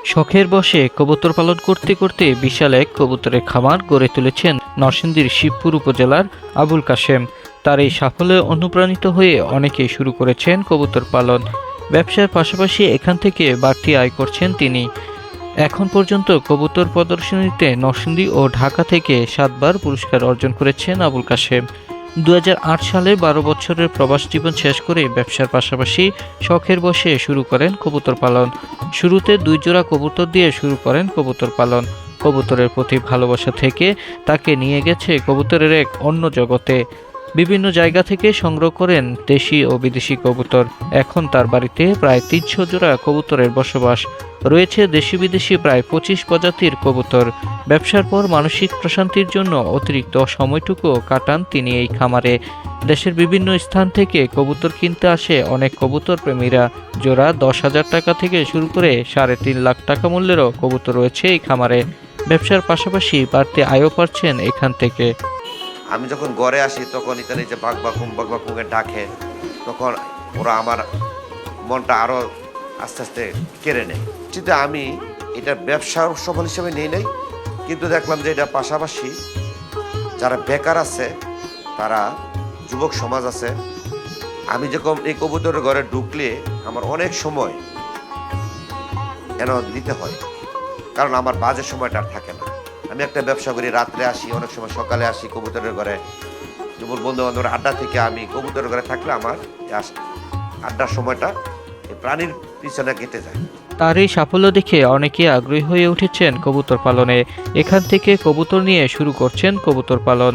শখের বশে কবুতর পালন করতে করতে বিশাল এক কবুতরের খামার গড়ে তুলেছেন নরসিংদীর শিবপুর উপজেলার আবুল কাশেম। তার এই সাফল্যে অনুপ্রাণিত হয়ে অনেকেই শুরু করেছেন কবুতর পালন। ব্যবসার পাশাপাশি এখান থেকে বাড়তি আয় করছেন তিনি। এখন পর্যন্ত কবুতর প্রদর্শনীতে নরসিংদী ও ঢাকা থেকে 7বার পুরস্কার অর্জন করেছেন আবুল কাশেম। 2008 সালে 12 বছরের প্রবাস জীবন শেষ করে ব্যবসার পাশাপাশি শখের বশে শুরু করেন কবুতর পালন। শুরুতে 2 জোড়া কবুতর দিয়ে শুরু করেন কবুতর পালন। কবুতরের প্রতি ভালোবাসা থেকে তাকে নিয়ে গেছে কবুতরের এক অন্য জগতে। বিভিন্ন জায়গা থেকে সংগ্রহ করেন দেশি ও বিদেশি কবুতর। এখন তার বাড়িতে প্রায় 300 জোড়া কবুতরের বসবাস। রয়েছে দেশি বিদেশি প্রায় 25 প্রজাতির কবুতর। ব্যবসার পর মানসিক প্রশান্তির জন্য অতিরিক্ত সময়টুকু কাটান তিনি এই খামারে। দেশের বিভিন্ন স্থান থেকে কবুতর কিনতে আসে অনেক কবুতর প্রেমীরা। জোড়া 10,000 টাকা থেকে শুরু করে 3.5 লাখ টাকা মূল্যেরও কবুতর রয়েছে এই খামারে। ব্যবসার পাশাপাশি বাড়তি আয়ও পাচ্ছেন এখান থেকে। আমি যখন ঘরে আসি তখন এখানে যে বাঘবাকুমের ডাকে, তখন ওরা আমার মনটা আরও আস্তে আস্তে কেড়ে নেয়। কিন্তু আমি এটা ব্যবসার সফল হিসেবে নিই নাই, কিন্তু দেখলাম যে এটা পাশাপাশি যারা বেকার আছে, তারা যুবক সমাজ আছে। আমি যখন এই কবুতরের ঘরে ঢুকলে আমার অনেক সময় কেন দিতে হয়, কারণ আমার বাজে সময়টা আর থাকে না। আমি একটা ব্যবসা করি, রাত্রে আসি, অনেক সময় সকালে আসি কবুতরের ঘরে। যেমন বন্ধু বান্ধবের আড্ডা থেকে আমি কবুতরের ঘরে থাকলে আমার আড্ডার সময়টা এই প্রাণীর পিছনে কেটে যায়। তার এই সাফল্য দেখে অনেকে আগ্রহী হয়ে উঠেছেন কবুতর পালনে। এখান থেকে কবুতর নিয়ে শুরু করছেন কবুতর পালন।